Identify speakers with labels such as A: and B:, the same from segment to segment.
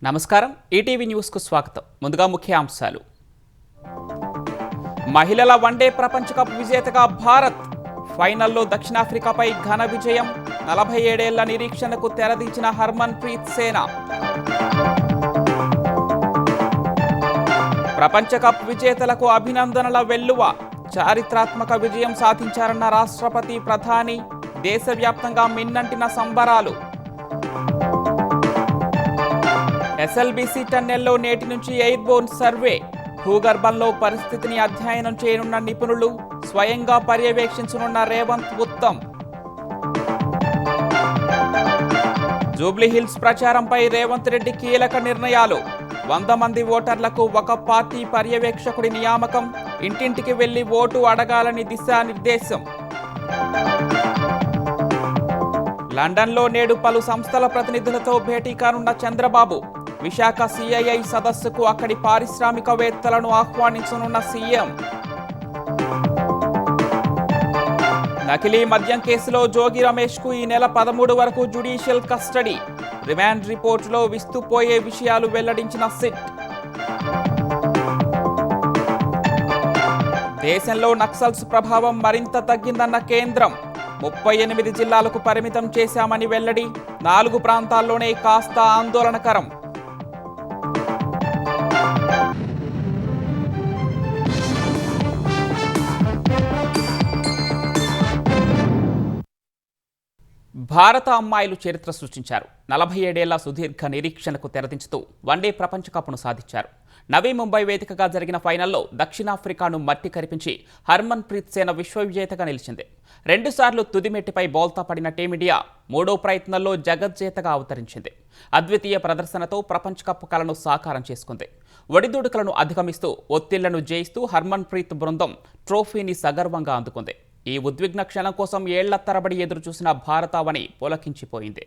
A: నమస్కారం ETV news కు స్వాగతం. ముందుగా ముఖ్యాంశాలు. మహిళల వన్డే ప్రపంచ కప్ విజేతగా భారత్. ఫైనల్లో దక్షిణాఫ్రికాపై ఘన విజయం. 47 ఏళ్ల నిరీక్షణకు తెరదీచిన హర్మన్ ప్రీత్ సేన. ప్రపంచ కప్ విజేతలకు అభినందనల వెల్లువ. చారిత్రాత్మక విజయం సాధించారన్న రాష్ట్రపతి, ప్రధాని. దేశవ్యాప్తంగా మిన్నంటిన సంబరాలు. ఎస్ఎల్బీసీ టన్నెల్లో నేటి నుంచి ఎయిర్బోర్న్ సర్వే. భూగర్భంలో పరిస్థితిని అధ్యయనం చేయనున్న నిపుణులు. స్వయంగా పర్యవేక్షించనున్న రేవంత్ ఉత్తమ్. జూబ్లీహిల్స్ ప్రచారంపై రేవంత్ రెడ్డి కీలక నిర్ణయాలు. 100 మంది ఓటర్లకు ఒక పార్టీ పర్యవేక్షకుడి నియామకం. ఇంటింటికి వెళ్లి ఓటు అడగాలని దిశానిర్దేశం. లండన్లో నేడు పలు సంస్థల ప్రతినిధులతో భేటీ కానున్న చంద్రబాబు. విశాఖ సిఐఐ సదస్సుకు అక్కడి పారిశ్రామికవేత్తలను ఆహ్వానించనున్న సీఎం. నకిలీ మద్యం కేసులో జోగి రమేష్కు ఈ నెల 13 వరకు జ్యుడిషియల్ కస్టడీ. రిమాండ్ రిపోర్టులో విస్తుపోయే విషయాలు వెల్లడించిన సిట్. దేశంలో నక్సల్స్ ప్రభావం మరింత తగ్గిందన్న కేంద్రం. 38 జిల్లాలకు పరిమితం చేశామని వెల్లడి. 4 ప్రాంతాల్లోనే కాస్త ఆందోళనకరం. భారత అమ్మాయిలు చరిత్ర సృష్టించారు. 47 ఏళ్ల సుదీర్ఘ నిరీక్షణకు తెరదించుతూ వన్డే ప్రపంచ కప్ను సాధించారు. నవీ ముంబై వేదికగా జరిగిన ఫైనల్లో దక్షిణాఫ్రికాను మట్టి కరిపించి హర్మన్ ప్రీత్ సేన విశ్వవిజేతగా నిలిచింది. 2 సార్లు తుదిమెట్టిపై బౌల్తా పడిన టీమిండియా 3వ ప్రయత్నంలో జగజ్జేతగా అవతరించింది. అద్వితీయ ప్రదర్శనతో ప్రపంచ కప్ కలను సాకారం చేసుకుంది. ఒడిదుడుకులను అధిగమిస్తూ ఒత్తిళ్లను జయిస్తూ హర్మన్ ప్రీత్ బృందం ట్రోఫీని సగర్వంగా అందుకుంది. ఈ ఉద్విగ్న క్షణం కోసం ఏళ్ల తరబడి ఎదురుచూసిన భారతావని పులకించిపోయింది.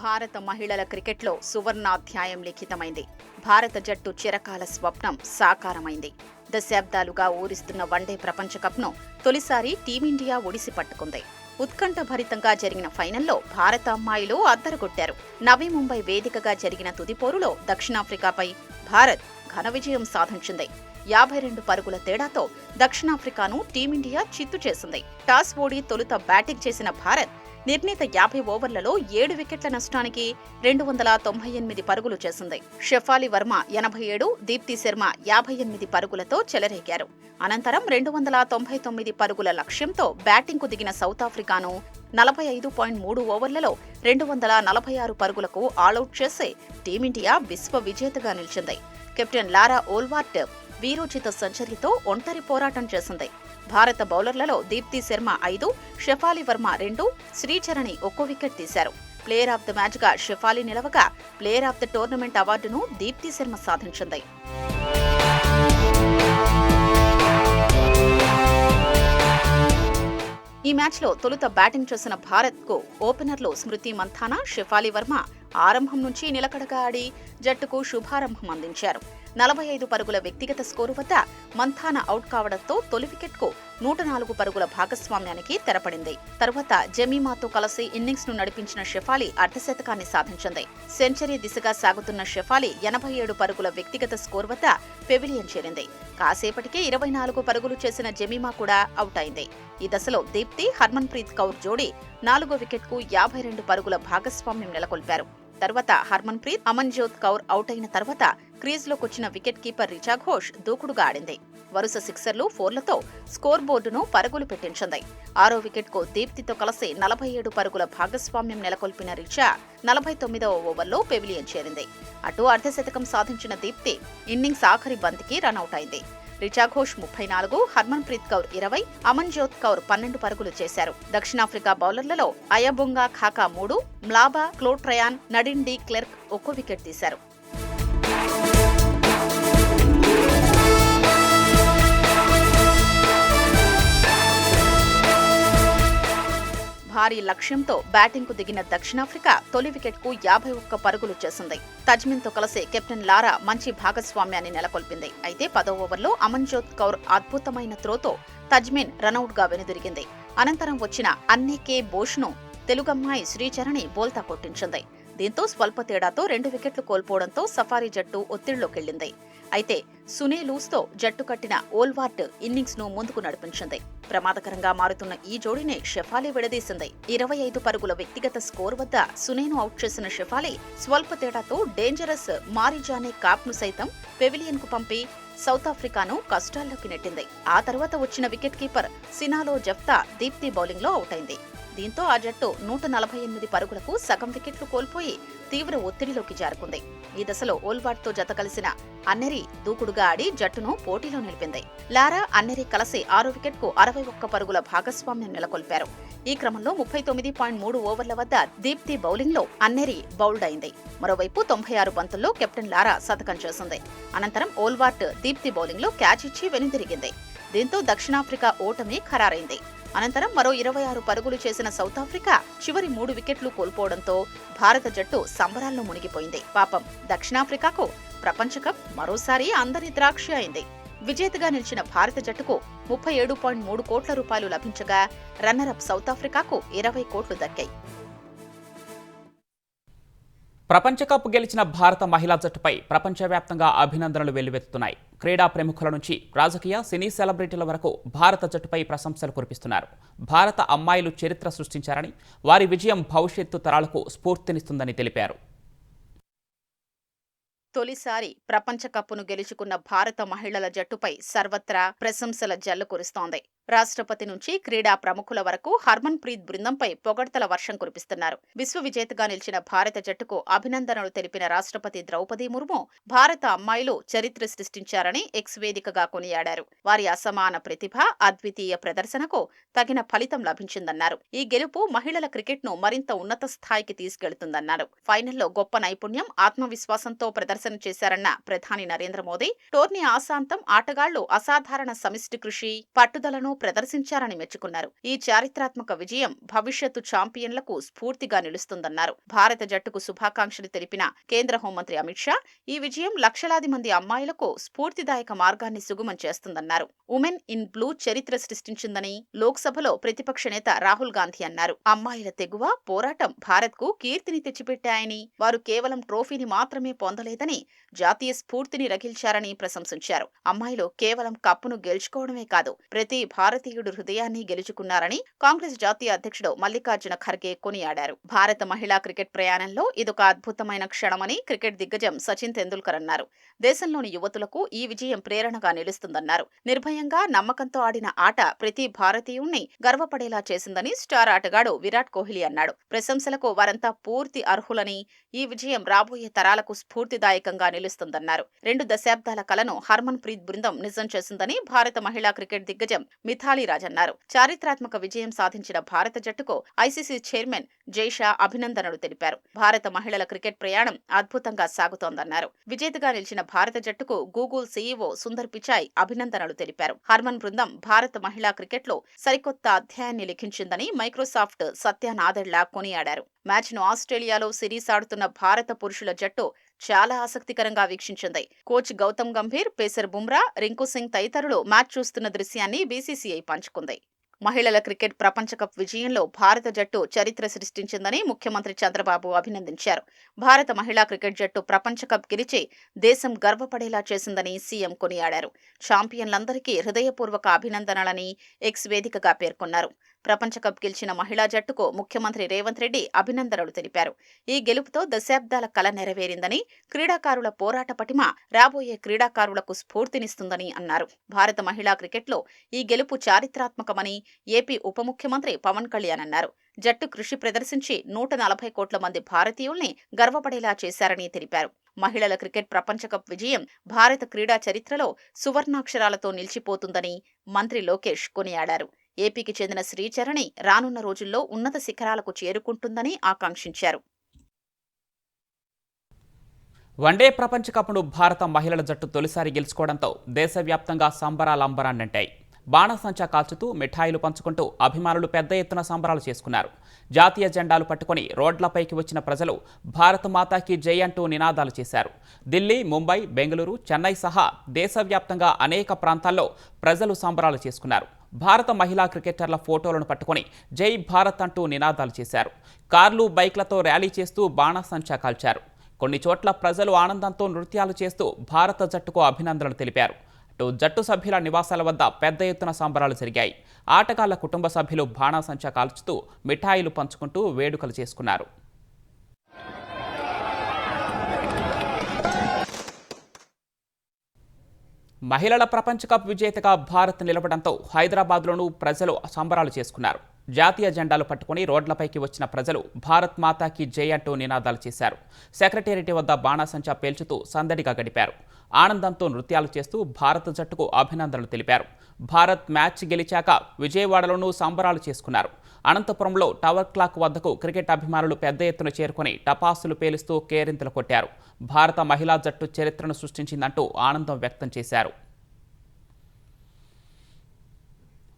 B: భారత మహిళల క్రికెట్లో సువర్ణాధ్యాయం లిఖితమైంది. భారత జట్టు చిరకాల స్వప్నం సాకారమైంది. దశాబ్దాలుగా ఊరిస్తున్న వన్డే ప్రపంచ కప్ను తొలిసారి టీమిండియా ఒడిసి పట్టుకుంది. ఉత్కంఠభరితంగా జరిగిన ఫైనల్లో భారత అమ్మాయిలు అద్దరగొట్టారు. నవీ ముంబై వేదికగా జరిగిన తుదిపోరులో దక్షిణాఫ్రికాపై భారత్ ఘన విజయం సాధించింది. 52 పరుగుల తేడాతో దక్షిణాఫ్రికాను టీమిండియా చిత్తు చేసింది. టాస్ ఓడి తొలుత బ్యాటింగ్ చేసిన భారత్ నిర్ణీత 50 ఓవర్లలో 7 వికెట్ల నష్టానికి 298 పరుగులు చేసింది. షెఫాలి వర్మ 87, దీప్తి శర్మ 58 పరుగులతో చెలరేగారు. అనంతరం 299 పరుగుల లక్ష్యంతో బ్యాటింగ్కు దిగిన సౌత్ ఆఫ్రికాను 45.3 ఓవర్లలో 246 పరుగులకు ఆలౌట్ చేసి టీమిండియా విశ్వ విజేతగా నిలిచింది. కెప్టెన్ లారా ఓల్వార్ట్ వీరోచిత సెంచరీతో ఒంటరి పోరాటం చేసింది. భారత బౌలర్లలో దీప్తి శర్మ 5, షెఫాలి వర్మ 2, శ్రీచరణి 1 వికెట్ తీశారు. ప్లేయర్ ఆఫ్ ద మ్యాచ్గా షెఫాలి నిలవగా ప్లేయర్ ఆఫ్ ద టోర్నమెంట్ అవార్డును దీప్తి శర్మ సాధించింది. ఈ మ్యాచ్లో తొలుత బ్యాటింగ్ చేసిన భారత్కు ఓపెనర్లు స్మృతి మంథానా, షెఫాలి వర్మ ఆరంభం నుంచి నిలకడగా ఆడి జట్టుకు శుభారంభం అందించారు. 45 పరుగుల వ్యక్తిగత స్కోరు వద్ద మంథానా అవుట్ కావడంతో తొలి వికెట్కు 104 పరుగుల భాగస్వామ్యానికి తెరపడింది. తర్వాత జమీమాతో కలిసి ఇన్నింగ్స్ ను నడిపించిన షెఫాలి అర్ధశతకాన్ని సాధించింది. సెంచరీ దిశగా సాగుతున్న షెఫాలి 87 పరుగుల వ్యక్తిగత స్కోర్ వద్ద పెవిలియన్ చేరింది. కాసేపటికే 24 పరుగులు చేసిన జమీమా కూడా అవుట్ అయింది. ఈ దశలో దీప్తి, హర్మన్ ప్రీత్ కౌర్ జోడీ 4వ వికెట్కు 52 పరుగుల భాగస్వామ్యం నెలకొల్పారు. తర్వాత హర్మన్ ప్రీత్, అమన్జోత్ కౌర్ అవుట్ అయిన తర్వాత క్రీజ్లోకొచ్చిన వికెట్ కీపర్ రిచా ఘోష్ దూకుడుగా ఆడింది. వరుస సిక్సర్లు, 4లతో స్కోర్ బోర్డును పరుగులు పెట్టించింది. 6వ వికెట్కు దీప్తితో కలిసి 47 పరుగుల భాగస్వామ్యం నెలకొల్పిన రిచా 49వ ఓవర్లో పెవిలియన్ చేరింది. అటు అర్ధశతకం సాధించిన దీప్తి ఇన్నింగ్స్ ఆఖరి బంతికి రనౌట్ అయింది. రిచా ఘోష్ 34, హర్మన్ ప్రీత్ కౌర్ 20, అమన్జోత్ కౌర్ 12 పరుగులు చేశారు. దక్షిణాఫ్రికా బౌలర్లలో అయబొంగా ఖాకా 3, మ్లాబా, క్లోట్రయాన్, నడిన్ డి క్లెర్క్ 1 వికెట్ తీశారు. భారీ లక్ష్యంతో బ్యాటింగ్కు దిగిన దక్షిణాఫ్రికా తొలి వికెట్కు 51 పరుగులు చేసింది. తజ్మిన్తో కలిసి కెప్టెన్ లారా మంచి భాగస్వామ్యాన్ని నెలకొల్పింది. అయితే 10వ ఓవర్లో అమన్జోత్ కౌర్ అద్భుతమైన త్రోతో తజ్మిన్ రనౌట్గా వెనుదిరిగింది. అనంతరం వచ్చిన అన్నేకే బోష్ను తెలుగమ్మాయి శ్రీచరణి బోల్తా కొట్టించింది. దీంతో స్వల్ప తేడాతో 2 వికెట్లు కోల్పోవడంతో సఫారీ జట్టు ఒత్తిడిలోకెళ్లింది. అయితే సునే లూస్తో జట్టు కట్టిన ఓల్వార్ట్ ఇన్నింగ్స్ ను ముందుకు నడిపించింది. ప్రమాదకరంగా మారుతున్న ఈ జోడీని షెఫాలి విడదీసింది. 25 పరుగుల వ్యక్తిగత స్కోర్ వద్ద సునేను అవుట్ చేసిన షెఫాలి స్వల్ప తేడాతో డేంజరస్ మారిజానే కాప్ ను సైతం పెవిలియన్ కు పంపి సౌత్ ఆఫ్రికాను కష్టాల్లోకి నెట్టింది. ఆ తర్వాత వచ్చిన వికెట్ కీపర్ సినాలో జెఫ్తా దీప్తి బౌలింగ్ లో అవుట్ అయింది. దీంతో ఆ జట్టు 148 పరుగులకు సగం వికెట్లు కోల్పోయి తీవ్ర ఒత్తిడిలోకి జారుకుంది. ఈ దశలో ఓల్వార్ట్ తో జత కలిసిన అన్నెరి దూకుడుగా ఆడి జట్టును పోటీలో నిలిపింది. లారా అన్నెరి కలిసి 6 వికెట్కు 61 పరుగుల భాగస్వామ్యం నెలకొల్పారు. ఈ క్రమంలో 39.3 ఓవర్ల వద్ద దీప్తి బౌలింగ్ లో అన్నెరి బౌల్డ్ అయింది. మరోవైపు 96 బంతుల్లో కెప్టెన్ లారా శతకం చేసింది. అనంతరం ఓల్వార్ట్ దీప్తి బౌలింగ్ లో క్యాచ్ ఇచ్చి వెనుదిరిగింది. దీంతో దక్షిణాఫ్రికా ఓటమి ఖరారైంది. అనంతరం మరో 26 పరుగులు చేసిన సౌత్ ఆఫ్రికా చివరి 3 వికెట్లు కోల్పోవడంతో భారత జట్టు సంబరాల్లో మునిగిపోయింది. పాపం దక్షిణాఫ్రికాకు ప్రపంచ కప్ మరోసారి అందరి ద్రాక్ష అయింది. విజేతగా నిలిచిన భారత జట్టుకు 37.3 కోట్ల రూపాయలు లభించగా రన్నరప్ సౌత్ ఆఫ్రికాకు 20 కోట్లు దక్కాయి.
A: ప్రపంచ కప్ గెలిచిన భారత మహిళా జట్టుపై ప్రపంచవ్యాప్తంగా అభినందనలు వెల్లువెత్తుతున్నాయి. క్రీడా ప్రముఖుల నుంచి రాజకీయ, సినీ సెలబ్రిటీల వరకు భారత జట్టుపై ప్రశంసలు కురిపిస్తున్నారు. భారత అమ్మాయిలు చరిత్ర సృష్టించారని, వారి విజయం భవిష్యత్తు తరాలకు స్ఫూర్తినిస్తుందని తెలిపారు.
B: తొలిసారి ప్రపంచ కప్పును గెలుచుకున్న భారత మహిళల జట్టుపై సర్వత్రా ప్రశంసల జల్లు కురుస్తోంది. రాష్ట్రపతి నుంచి క్రీడా ప్రముఖుల వరకు హర్మన్ ప్రీత్ బృందంపై పొగడ్తల వర్షం కురిపిస్తున్నారు. విశ్వ విజేతగా నిలిచిన భారత జట్టుకు అభినందనలు తెలిపిన రాష్ట్రపతి ద్రౌపది ముర్ము భారత అమ్మాయిలు చరిత్ర సృష్టించారని ఎక్స్ వేదికగా కొనియాడారు. వారి అసమాన ప్రతిభ, అద్వితీయ ప్రదర్శనకు తగిన ఫలితం లభించిందన్నారు. ఈ గెలుపు మహిళల క్రికెట్ను మరింత ఉన్నత స్థాయికి తీసుకెళ్తుందన్నారు. ఫైనల్లో గొప్ప నైపుణ్యం, ఆత్మవిశ్వాసంతో ప్రదర్శన చేశారన్న ప్రధాని నరేంద్ర మోదీ టోర్నీ ఆశాంతం ఆటగాళ్లు అసాధారణ సమిష్టి కృషి, పట్టుదలను ప్రదర్శించారని మెచ్చుకున్నారు. ఈ చారిత్రాత్మక విజయం భవిష్యత్తు ఛాంపియన్లకు స్ఫూర్తిగా నిలుస్తుందన్నారు. భారత జట్టుకు శుభాకాంక్షలు తెలిపిన కేంద్ర హోంమంత్రి అమిత్ షా ఈ విజయం లక్షలాది మంది అమ్మాయిలకు స్ఫూర్తిదాయక మార్గాన్ని సుగమం చేస్తుందన్నారు. ఉమెన్ ఇన్ బ్లూ చరిత్ర సృష్టించిందని లోక్సభలో ప్రతిపక్ష నేత రాహుల్ గాంధీ అన్నారు. అమ్మాయిల తెగువ, పోరాటం భారత్కు కీర్తిని తెచ్చిపెట్టాయని, వారు కేవలం ట్రోఫీని మాత్రమే పొందలేదని, జాతీయ స్ఫూర్తిని రగిల్చారని ప్రశంసించారు. అమ్మాయిలు కేవలం కప్పును గెలుచుకోవడమే కాదు, ప్రతి భారతీయుడు హృదయాన్ని గెలుచుకున్నారని కాంగ్రెస్ జాతీయ అధ్యక్షుడు మల్లికార్జున ఖర్గే కొనియాడారు. భారత మహిళా క్రికెట్ ప్రయాణంలో ఇదొక అద్భుతమైన క్షణమని క్రికెట్ దిగ్గజం సచిన్ తెందుల్కర్ అన్నారు. దేశంలోని యువతులకు ఈ విజయం ప్రేరణగా నిలుస్తుందన్నారు. నిర్భయంగా, నమ్మకంతో ఆడిన ఆట ప్రతి భారతీయుణ్ణి గర్వపడేలా చేసిందని స్టార్ ఆటగాడు విరాట్ కోహ్లీ అన్నాడు. ప్రశంసలకు వారంతా పూర్తి అర్హులని, ఈ విజయం రాబోయే తరాలకు స్ఫూర్తిదాయకంగా నిలుస్తుందన్నారు. 2 దశాబ్దాల కలను హర్మన్ ప్రీత్ బృందం నిజం చేసిందని భారత మహిళా క్రికెట్ దిగ్గజం మిథాలీ రాజ్ అన్నారు. చారిత్రాత్మక విజయం సాధించిన భారత జట్టుకు ఐసీసీ చైర్మన్ జైషా అభినందనలు తెలిపారు. భారత మహిళల క్రికెట్ ప్రయాణం అద్భుతంగా సాగుతోందన్నారు. విజేతగా నిలిచిన భారత జట్టుకు గూగుల్ సీఈఓ సుందర్ పిచాయ్ అభినందనలు తెలిపారు. హర్మన్ బృందం భారత మహిళా క్రికెట్లో సరికొత్త అధ్యాయాన్ని లిఖించిందని మైక్రోసాఫ్ట్ సత్య నాదెళ్ల కొనియాడారు. మ్యాచ్ను ఆస్ట్రేలియాలో సిరీస్ ఆడుతున్న భారత పురుషుల జట్టు చాలా ఆసక్తికరంగా వీక్షించింది. కోచ్ గౌతమ్ గంభీర్, పేసర్ బుమ్రా, రింకు సింగ్ తదితరులు మ్యాచ్ చూస్తున్న దృశ్యాన్ని బీసీసీఐ పంచుకుంది. మహిళల క్రికెట్ ప్రపంచ కప్ విజయంలో భారత జట్టు చరిత్ర సృష్టించిందని ముఖ్యమంత్రి చంద్రబాబు అభినందించారు. భారత మహిళా క్రికెట్ జట్టు ప్రపంచ కప్ గెలిచి దేశం గర్వపడేలా చేసిందని సీఎం కొనియాడారు. ఛాంపియన్లందరికీ హృదయపూర్వక అభినందనలని ఎక్స్ వేదికగా పేర్కొన్నారు. ప్రపంచ కప్ గెలిచిన మహిళా జట్టుకు ముఖ్యమంత్రి రేవంత్ రెడ్డి అభినందనలు తెలిపారు. ఈ గెలుపుతో దశాబ్దాల కల నెరవేరిందని, క్రీడాకారుల పోరాట పటిమ రాబోయే క్రీడాకారులకు స్ఫూర్తినిస్తుందని అన్నారు. భారత మహిళా క్రికెట్లో ఈ గెలుపు చారిత్రాత్మకమని ఏపీ ఉప ముఖ్యమంత్రి పవన్ కళ్యాణ్ అన్నారు. జట్టు కృషి ప్రదర్శించి 140 కోట్ల మంది భారతీయుల్ని గర్వపడేలా చేశారని తెలిపారు. మహిళల క్రికెట్ ప్రపంచ కప్ విజయం భారత క్రీడా చరిత్రలో సువర్ణాక్షరాలతో నిలిచిపోతుందని మంత్రి లోకేష్ కొనియాడారు. ఏపీకి చెందిన శ్రీచరణి రానున్న రోజుల్లో ఉన్నత శిఖరాలకు చేరుకుంటుందని ఆకాంక్షించారు.
A: వన్డే ప్రపంచ కప్ను భారత మహిళల జట్టు తొలిసారి గెలుచుకోవడంతో దేశవ్యాప్తంగా సంబరాలంబరాన్నంటాయి. బాణసంచా కాల్చుతూ మిఠాయిలు పంచుకుంటూ అభిమానులు పెద్ద ఎత్తున సంబరాలు చేసుకున్నారు. జాతీయ జెండాలు పట్టుకుని రోడ్లపైకి వచ్చిన ప్రజలు భారత మాతాకి జై అంటూ నినాదాలు చేశారు. ఢిల్లీ, ముంబై, బెంగళూరు, చెన్నై సహా దేశవ్యాప్తంగా అనేక ప్రాంతాల్లో ప్రజలు సంబరాలు చేసుకున్నారు. భారత మహిళా క్రికెటర్ల ఫోటోలను పట్టుకొని జై భారత్ అంటూ నినాదాలు చేశారు. కార్లు, బైక్లతో ర్యాలీ చేస్తూ బాణాసంచా కాల్చారు. కొన్ని చోట్ల ప్రజలు ఆనందంతో నృత్యాలు చేస్తూ భారత జట్టుకు అభినందనలు తెలిపారు. అటు జట్టు సభ్యుల నివాసాల వద్ద పెద్ద ఎత్తున సంబరాలు జరిగాయి. ఆటగాళ్ల కుటుంబ సభ్యులు బాణాసంచా కాల్చుతూ మిఠాయిలు పంచుకుంటూ వేడుకలు చేసుకున్నారు. మహిళల ప్రపంచ కప్ విజేతగా భారత్ నిలవడంతో హైదరాబాద్లోనూ ప్రజలు సంబరాలు చేసుకున్నారు. జాతీయ జెండాలు పట్టుకుని రోడ్లపైకి వచ్చిన ప్రజలు భారత్ మాతాకి జై అంటూ నినాదాలు చేశారు. సెక్రటేరియట్ వద్ద బాణాసంచా పేల్చుతూ సందడిగా గడిపారు. ఆనందంతో నృత్యాలు చేస్తూ భారత జట్టుకు అభినందనలు తెలిపారు. భారత్ మ్యాచ్ గెలిచాక విజయవాడలోనూ సంబరాలు చేసుకున్నారు. అనంతపురంలో టవర్ క్లాక్ వద్దకు క్రికెట్ అభిమానులు పెద్ద ఎత్తున చేరుకుని టపాసులు పేలుస్తూ కేరింతలు కొట్టారు. భారత మహిళా జట్టు చరిత్రను సృష్టించిందంటూ ఆనందం వ్యక్తం చేశారు.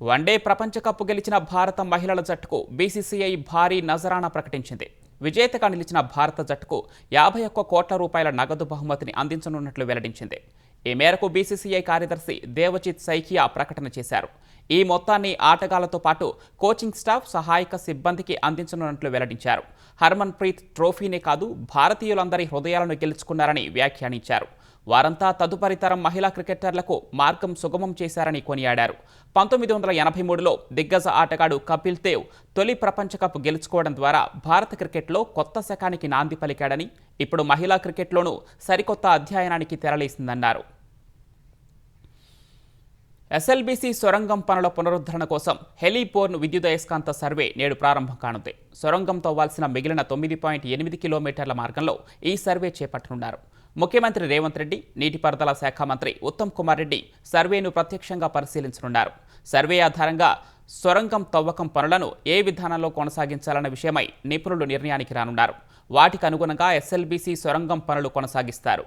A: వన్డే ప్రపంచ కప్ గెలిచిన భారత మహిళల జట్టుకు బీసీసీఐ భారీ నజరానా ప్రకటించింది. విజేతగా నిలిచిన భారత జట్టుకు 51 కోట్ల రూపాయల నగదు బహుమతిని అందించనున్నట్లు వెల్లడించింది. ఈ మేరకు బీసీసీఐ కార్యదర్శి దేవజిత్ సైకియా ప్రకటన చేశారు. ఈ మొత్తాన్ని ఆటగాళ్లతో పాటు కోచింగ్ స్టాఫ్, సహాయక సిబ్బందికి అందించనున్నట్లు వెల్లడించారు. హర్మన్ ప్రీత్ ట్రోఫీనే కాదు, భారతీయులందరి హృదయాలను గెలుచుకున్నారని వ్యాఖ్యానించారు. వారంతా తదుపరి తరం మహిళా క్రికెటర్లకు మార్గం సుగమం చేశారని కొనియాడారు. 1983లో దిగ్గజ ఆటగాడు కపిల్ దేవ్ తొలి ప్రపంచ కప్ గెలుచుకోవడం ద్వారా భారత క్రికెట్లో కొత్త శకానికి నాంది పలికాడని, ఇప్పుడు మహిళా క్రికెట్లోనూ సరికొత్త అధ్యాయానికి తెరలేసిందన్నారు. ఎస్ఎల్బీసీ సొరంగం పనుల పునరుద్ధరణ కోసం హెలీపోర్న్ విద్యుదయస్కాంత సర్వే నేడు ప్రారంభం కానుంది. సొరంగం తవ్వాల్సిన మిగిలిన 9.8 కిలోమీటర్ల మార్గంలో ఈ సర్వే చేపట్టనున్నారు. ముఖ్యమంత్రి రేవంత్ రెడ్డి, నీటిపారుదల శాఖ మంత్రి ఉత్తమ్ కుమార్ రెడ్డి సర్వేను ప్రత్యక్షంగా పరిశీలించనున్నారు. సర్వే ఆధారంగా సొరంగం తవ్వకం పనులను ఏ విధానంలో కొనసాగించాలన్న విషయమై నిపుణులు నిర్ణయానికి రానున్నారు. వాటికి అనుగుణంగా ఎస్ఎల్బీసీ సొరంగం పనులు కొనసాగిస్తారు.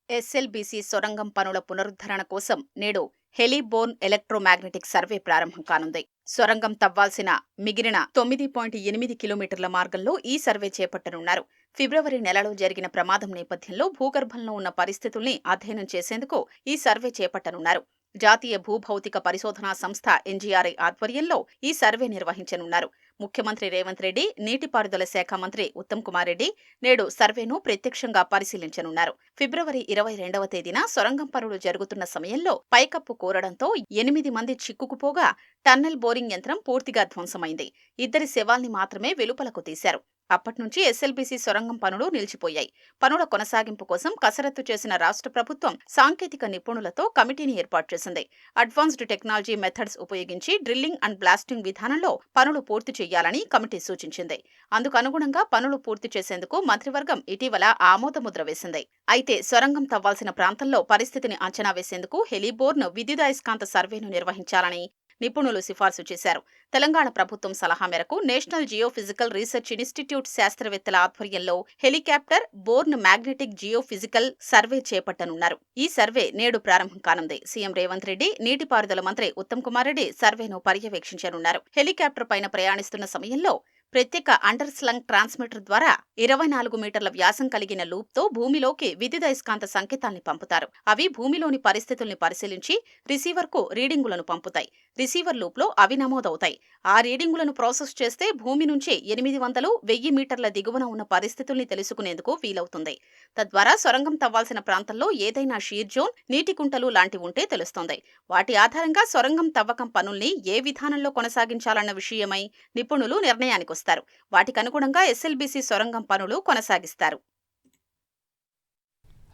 B: ఎస్ఎల్బీసీ సొరంగం పనుల పునరుద్ధరణ కోసం నేడు హెలీబోర్న్ ఎలక్ట్రోమాగ్నెటిక్ సర్వే ప్రారంభం కానుంది. సొరంగం తవ్వాల్సిన మిగిలిన 9.8 కిలోమీటర్ల మార్గంలో ఈ సర్వే చేపట్టనున్నారు. ఫిబ్రవరి నెలలో జరిగిన ప్రమాదం నేపథ్యంలో భూగర్భంలో ఉన్న పరిస్థితుల్ని అధ్యయనం చేసేందుకు ఈ సర్వే చేపట్టనున్నారు. జాతీయ భూభౌతిక పరిశోధనా సంస్థ ఎన్జీఆర్ఐ ఆధ్వర్యంలో ఈ సర్వే నిర్వహించనున్నారు. ముఖ్యమంత్రి రేవంత్ రెడ్డి, నీటిపారుదల శాఖ మంత్రి ఉత్తమ్ కుమార్ రెడ్డి నేడు సర్వేను ప్రత్యక్షంగా పరిశీలించనున్నారు. ఫిబ్రవరి 22వ తేదీన సొరంగం పనులు జరుగుతున్న సమయంలో పైకప్పు కూరడంతో 8 మంది చిక్కుకుపోగా టన్నెల్ బోరింగ్ యంత్రం పూర్తిగా ధ్వంసమైంది. 2 శవాల్ని మాత్రమే వెలుపలకు తీశారు. అప్పట్నుంచి ఎస్ఎల్బీసీ సొరంగం పనులు నిలిచిపోయాయి. పనుల కొనసాగింపు కోసం కసరత్తు చేసిన రాష్ట్ర ప్రభుత్వం సాంకేతిక నిపుణులతో కమిటీని ఏర్పాటు చేసింది. అడ్వాన్స్డ్ టెక్నాలజీ మెథడ్స్ ఉపయోగించి డ్రిల్లింగ్ అండ్ బ్లాస్టింగ్ విధానంలో పనులు పూర్తి చేయాలని కమిటీ సూచించింది. అందుకు అనుగుణంగా పనులు పూర్తి చేసేందుకు మంత్రివర్గం ఇటీవల ఆమోదముద్ర వేసింది. అయితే సొరంగం తవ్వాల్సిన ప్రాంతంలో పరిస్థితిని అంచనా వేసేందుకు హెలీబోర్న్ విద్యుదయస్కాంత సర్వేను నిర్వహించాలని నిపుణులు సిఫార్సు చేశారు. తెలంగాణ ప్రభుత్వం సలహా మేరకు నేషనల్ జియోఫిజికల్ రీసెర్చ్ ఇన్స్టిట్యూట్ శాస్త్రవేత్తల ఆధ్వర్యంలో helicopter borne magnetic geophysical survey చేపట్టనున్నారు. ఈ సర్వే నేడు ప్రారంభం కానుంది. సీఎం రేవంత్ రెడ్డి, నీటిపారుదల మంత్రి ఉత్తమ్ కుమార్ రెడ్డి సర్వేను పర్యవేక్షించనున్నారు. హెలికాప్టర్ పైన ప్రయాణిస్తున్న సమయంలో ప్రత్యేక అండర్ స్లంగ్ ట్రాన్స్మిటర్ ద్వారా 24 మీటర్ల వ్యాసం కలిగిన లూప్తో భూమిలోకి విద్యుదయస్కాంత సంకేతాల్ని పంపుతారు. అవి భూమిలోని పరిస్థితుల్ని పరిశీలించి రిసీవర్కు రీడింగులను పంపుతాయి. రిసీవర్ లూప్లో అవి నమోదవుతాయి. ఆ రీడింగులను ప్రాసెస్ చేస్తే భూమి నుంచి 800-1000 మీటర్ల దిగువన ఉన్న పరిస్థితుల్ని తెలుసుకునేందుకు వీలవుతుంది. తద్వారా సొరంగం తవ్వాల్సిన ప్రాంతంలో ఏదైనా షీర్ జోన్, నీటి కుంటలు లాంటి ఉంటే తెలుస్తోంది. వాటి ఆధారంగా సొరంగం తవ్వకం పనుల్ని ఏ విధానంలో కొనసాగించాలన్న విషయమై నిపుణులు నిర్ణయానికి వస్తారు. వాటికనుగుణంగా ఎస్ఎల్బీసీ సొరంగం పనులు కొనసాగిస్తారు.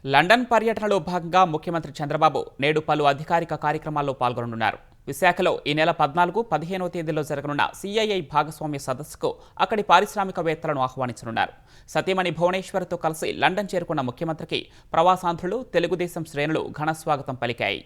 A: లండన్ పర్యటనలో భాగంగా ముఖ్యమంత్రి చంద్రబాబు నేడు పలు అధికారిక కార్యక్రమాల్లో పాల్గొననున్నారు. విశాఖలో ఈ నెల 14, 15వ తేదీలో జరగనున్న సిఐఐ భాగస్వామ్య సదస్సుకు అక్కడి పారిశ్రామికవేత్తలను ఆహ్వానించనున్నారు. సతీమణి భువనేశ్వర్తో కలిసి లండన్ చేరుకున్న ముఖ్యమంత్రికి ప్రవాసాంధ్రులు, తెలుగుదేశం శ్రేణులు ఘనస్వాగతం పలికాయి.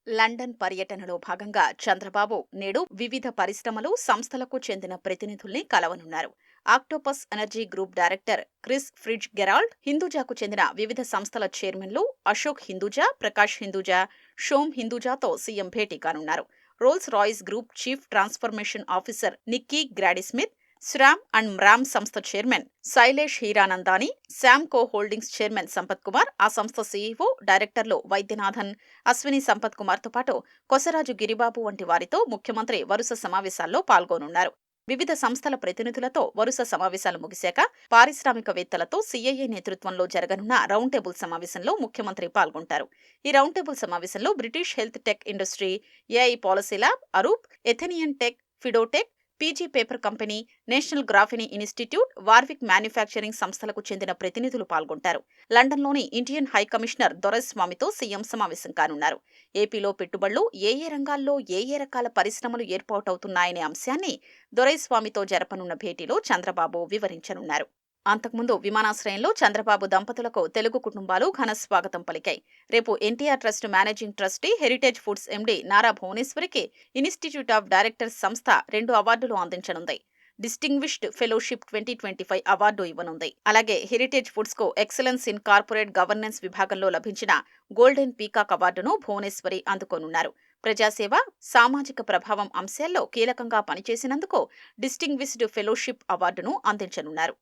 B: లండన్ పర్యటనలో భాగంగా చంద్రబాబు నేడు వివిధ పరిశ్రమలు, సంస్థలకు చెందిన ప్రతినిధుల్ని కలవనున్నారు. Octopus Energy group director Chris Fitzgerald, హిందూజాకు చెందిన వివిధ సంస్థల చైర్మన్లు అశోక్ హిందూజా, ప్రకాష్ హిందూజా, షోమ్ హిందూజాతో సీఎం భేటీ కానున్నారు. Rolls Royce group chief transformation officer Nikki Grady Smith, SRAM and MRAM సంస్థ chairman Sailesh Hiranandani, Samco holdings chairman Sampath Kumar, ఆ సంస్థ సీఈఓ, డైరెక్టర్లు వైద్యనాథన్, అశ్విని సంపత్ కుమార్తో పాటు కొసరాజు గిరిబాబు వంటి వారితో ముఖ్యమంత్రి వరుస సమావేశాల్లో పాల్గొనున్నారు. వివిధ సంస్థల ప్రతినిధులతో వరుస సమావేశాలు ముగిశాక పారిశ్రామికవేత్తలతో సీఐఏ నేతృత్వంలో జరగనున్న రౌండ్ టేబుల్ సమావేశంలో ముఖ్యమంత్రి పాల్గొంటారు. ఈ రౌండ్ టేబుల్ సమావేశంలో British health tech industry, AI policy lab, Arup, Athenian tech, Fidotech, PG paper company, national graphene institute, Warwick manufacturing సంస్థలకు చెందిన ప్రతినిధులు పాల్గొంటారు. లండన్లోని ఇండియన్ హై కమిషనర్ దొరైస్వామితో సీఎం సమావేశం కానున్నారు. ఏపీలో పెట్టుబడులు ఏ రంగాల్లో ఏ రకాల పరిశ్రమలు ఏర్పాటవుతున్నాయనే అంశాన్ని దొరైస్వామితో జరపనున్న భేటీలో చంద్రబాబు వివరించనున్నారు. అంతకుముందు విమానాశ్రయంలో చంద్రబాబు దంపతులకు తెలుగు కుటుంబాలు ఘన స్వాగతం పలికాయి. రేపు NTR trust managing trustee, Heritage Foods MD Nara భువనేశ్వరికి ఇన్స్టిట్యూట్ ఆఫ్ డైరెక్టర్స్ సంస్థ 2 అవార్డులు అందించనుంది. డిస్టింగ్విష్డ్ ఫెలోషిప్ 2025 అవార్డు ఇవ్వనుంది. అలాగే హెరిటేజ్ ఫుడ్స్ కు ఎక్సలెన్స్ ఇన్ కార్పొరేట్ గవర్నెన్స్ విభాగంలో లభించిన గోల్డెన్ పీకాక్ అవార్డును భువనేశ్వరి అందుకోనున్నారు. ప్రజాసేవ, సామాజిక ప్రభావం అంశాల్లో కీలకంగా పనిచేసినందుకు డిస్టింగ్విష్డ్ ఫెలోషిప్ అవార్డును అందించనున్నారు.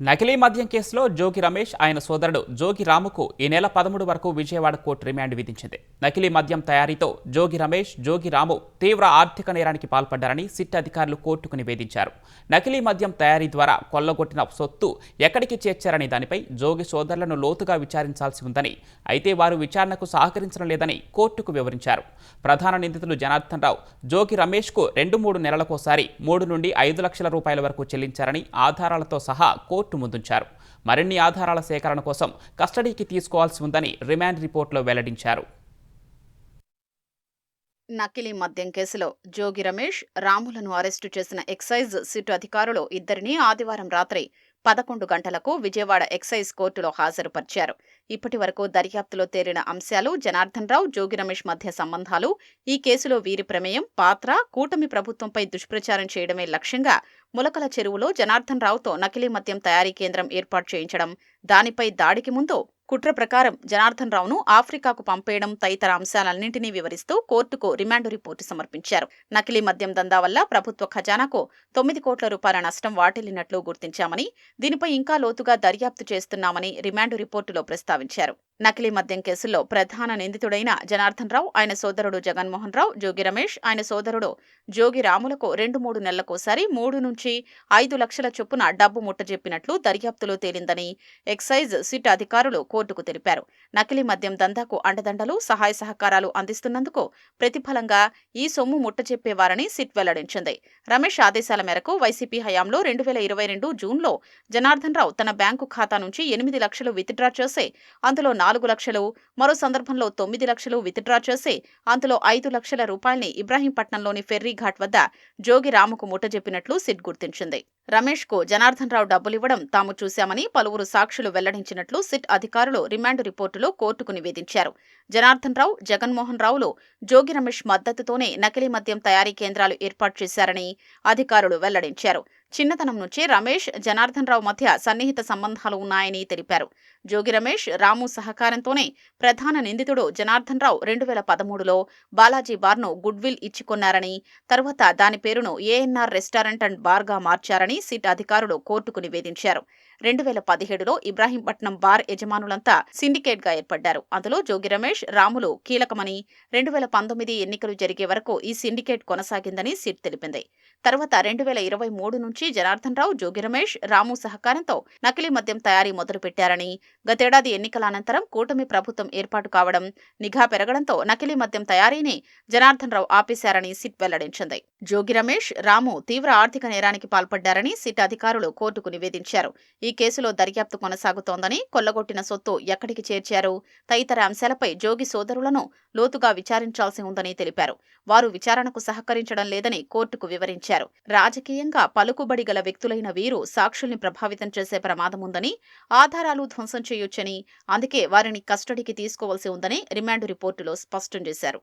A: నకిలీ మద్యం కేసులో జోగి రమేష్, ఆయన సోదరుడు జోగి రాముకు ఈ నెల 13 వరకు విజయవాడ కోర్టు రిమాండ్ విధించింది. నకిలీ మద్యం తయారీతో జోగి రమేష్, జోగి రాము తీవ్ర ఆర్థిక నేరానికి పాల్పడ్డారని సిట్ అధికారులు కోర్టుకు నివేదించారు. నకిలీ మద్యం తయారీ ద్వారా కొల్లగొట్టిన సొత్తు ఎక్కడికి చేర్చారనే దానిపై జోగి సోదరులను లోతుగా విచారించాల్సి ఉందని, అయితే వారు విచారణకు సహకరించడం లేదని కోర్టుకు వివరించారు. ప్రధాన నిందితులు జనార్దన్ రావు జోగి రమేష్కు 2-3 నెలలకోసారి 3 నుండి 5 లక్షల రూపాయల వరకు చెల్లించారని ఆధారాలతో సహా కోర్టు ముందుంచారు. మరిన్ని ఆధారాల సేకరణ కోసం కస్టడీకి తీసుకోవాల్సి ఉందని రిమాండ్ రిపోర్టులో వెల్లడించారు.
B: నకిలీ మద్యం కేసులో జోగి రమేష్, రాములను అరెస్టు చేసిన ఎక్సైజ్ సిట్ అధికారులు ఇద్దరినీ ఆదివారం రాత్రి 11 గంటలకు విజయవాడ ఎక్సైజ్ కోర్టులో హాజరుపరిచారు. ఇప్పటి వరకు దర్యాప్తులో తేలిన అంశాలు, జనార్దన్ రావు, జోగి రమేష్ మధ్య సంబంధాలు, ఈ కేసులో వీరి ప్రమేయం, పాత్ర, కూటమి ప్రభుత్వంపై దుష్ప్రచారం చేయడమే లక్ష్యంగా ములకల చెరువులో జనార్దన్ రావుతో నకిలీ మద్యం తయారీ కేంద్రం ఏర్పాటు చేయించడం, దానిపై దాడికి ముందు కుట్ర ప్రకారం జనార్దన్ రావును ఆఫ్రికాకు పంపేయడం తదితర అంశాలన్నింటినీ వివరిస్తూ కోర్టుకు రిమాండ్ రిపోర్టు సమర్పించారు. నకిలీ మద్యం దందా వల్ల ప్రభుత్వ ఖజానాకు 9 కోట్ల రూపాయల నష్టం వాటిల్లినట్లు గుర్తించామని, దీనిపై ఇంకా లోతుగా దర్యాప్తు చేస్తున్నామని రిమాండ్ రిపోర్టులో ప్రస్తావించారు. నకిలీ మద్యం కేసుల్లో ప్రధాన నిందితుడైన జనార్దన్ రావు, ఆయన సోదరుడు జగన్మోహన్ రావు, జోగి రమేష్, ఆయన సోదరుడు జోగి రాములకు 2-3 నెలలకోసారి 3 నుంచి 5 లక్షల చొప్పున డబ్బు ముట్టజెప్పినట్లు దర్యాప్తులో తేలిందని ఎక్సైజ్ సిట్ అధికారులు కోర్టుకు తెలిపారు. నకిలీ మద్యం దందాకు అండదండలు, సహాయ సహకారాలు అందిస్తున్నందుకు ప్రతిఫలంగా ఈ సొమ్ము ముట్టజెప్పేవారని సిట్ వెల్లడించింది. రమేష్ ఆదేశాల మేరకు వైసీపీ హయాంలో 2022 జూన్లో జనార్దన్ రావు తన బ్యాంకు ఖాతా నుంచి 8 లక్షలు విత్డ్రా చేసి అందులో 4 లక్షలు, మరో సందర్భంలో 9 లక్షలు విత్డ్రా చేసి అందులో 5 లక్షల రూపాయల్ని ఇబ్రాహీంపట్నంలోని ఫెర్రీ ఘాట్ వద్ద జోగి రాముకు ముట్టజెప్పినట్లు సిట్ గుర్తించింది. రమేష్ కు జనార్దన్ రావు డబ్బులివ్వడం తాము చూశామని పలువురు సాక్షులు వెల్లడించినట్లు సిట్ అధికారులు రిమాండ్ రిపోర్టులో కోర్టుకు నివేదించారు. జనార్దన్ రావు, జగన్మోహన్ రావులు జోగి రమేష్ మద్దతుతోనే నకిలీ మద్యం తయారీ కేంద్రాలు ఏర్పాటు చేశారని అధికారులు వెల్లడించారు. చిన్నతనం నుంచే రమేష్, జనార్దన్ రావు మధ్య సన్నిహిత సంబంధాలు ఉన్నాయని తెలిపారు. జోగి రమేష్, రాము సహకారంతోనే ప్రధాన నిందితుడు జనార్దన్ రావు 2013లో బాలాజీ బార్ను గుడ్విల్ ఇచ్చికొన్నారని, తర్వాత దాని పేరును ఏఎన్ఆర్ రెస్టారెంట్ అండ్ బార్గా మార్చారని సిట్ అధికారులు కోర్టుకు నివేదించారు. 2017లో ఇబ్రాహీంపట్నం బార్ యజమానులంతా సిండికేట్గా ఏర్పడ్డారు. అందులో జోగి రమేష్, రాములు కీలకమని, 2019 ఎన్నికలు జరిగే వరకు ఈ సిండికేట్ కొనసాగిందని సిట్ తెలిపింది. తర్వాత 2023 నుంచి జనార్దన్ రావు, జోగి రమేష్, రాము సహకారంతో నకిలీ మద్యం తయారీ మొదలుపెట్టారని, గతేడాది ఎన్నికల అనంతరం కూటమి ప్రభుత్వం ఏర్పాటు కావడం, నిఘా పెరగడంతో నకిలీ మద్యం తయారీని జనార్దన్ రావు ఆపేశారని సిట్ వెల్లడించింది. జోగి రమేష్, రాము తీవ్ర ఆర్థిక నేరానికి పాల్పడ్డారని సిట్ అధికారులు కోర్టుకు నివేదించారు. ఈ కేసులో దర్యాప్తు కొనసాగుతోందని, కొల్లగొట్టిన సొత్తు ఎక్కడికి చేర్చారు తదితర అంశాలపై జోగి సోదరులను లోతుగా విచారించాల్సి ఉందని తెలిపారు. వారు విచారణకు సహకరించడం లేదని కోర్టుకు వివరించారు. రాజకీయంగా పలుకుబడి గల వ్యక్తులైన వీరు సాక్షుల్ని ప్రభావితం చేసే ప్రమాదముందని, ఆధారాలు ధ్వంసం చేయొచ్చని, అందుకే వారిని కస్టడీకి తీసుకోవాల్సి ఉందని రిమాండ్ రిపోర్టులో స్పష్టం చేశారు.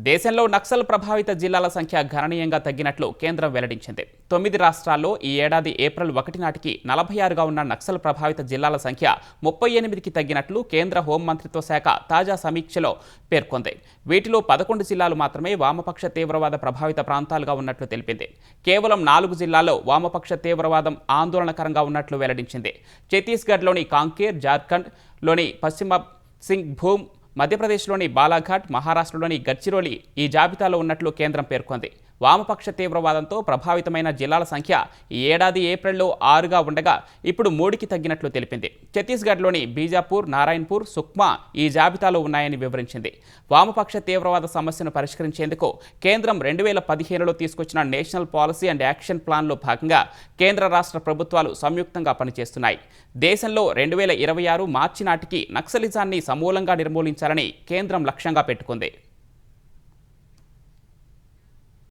A: దేశంలో నక్సల్ ప్రభావిత జిల్లాల సంఖ్య గణనీయంగా తగ్గినట్లు కేంద్రం వెల్లడించింది. 9 రాష్ట్రాల్లో ఈ ఏడాది ఏప్రిల్ 1 నాటికి 46గా ఉన్న నక్సల్ ప్రభావిత జిల్లాల సంఖ్య 38కి తగ్గినట్లు కేంద్ర హోంమంత్రిత్వ శాఖ తాజా సమీక్షలో పేర్కొంది. వీటిలో 11 జిల్లాలు మాత్రమే వామపక్ష తీవ్రవాద ప్రభావిత ప్రాంతాలుగా ఉన్నట్లు తెలిపింది. కేవలం 4 జిల్లాల్లో వామపక్ష తీవ్రవాదం ఆందోళనకరంగా ఉన్నట్లు వెల్లడించింది. ఛత్తీస్గఢ్లోని కాంకేర్, జార్ఖండ్లోని పశ్చిమ సింగ్భూమ్, మధ్యప్రదేశ్లోని బాలాఘాట్, మహారాష్ట్రలోని గడ్చిరోలి ఈ జాబితాలో ఉన్నట్లు కేంద్రం పేర్కొంది. వామపక్ష తీవ్రవాదంతో ప్రభావితమైన జిల్లాల సంఖ్య ఈ ఏడాది ఏప్రిల్లో 6గా ఉండగా ఇప్పుడు 3కి తగ్గినట్లు తెలిపింది. ఛత్తీస్గఢ్లోని బీజాపూర్, నారాయణపూర్, సుక్మా ఈ జాబితాలో ఉన్నాయని వివరించింది. వామపక్ష తీవ్రవాద సమస్యను పరిష్కరించేందుకు కేంద్రం 2015లో తీసుకొచ్చిన నేషనల్ పాలసీ అండ్ యాక్షన్ ప్లాన్లో భాగంగా కేంద్ర రాష్ట్ర ప్రభుత్వాలు సంయుక్తంగా పనిచేస్తున్నాయి. దేశంలో 2026 మార్చి నాటికి నక్సలిజాన్ని సమూలంగా నిర్మూలించాలని కేంద్రం లక్ష్యంగా పెట్టుకుంది.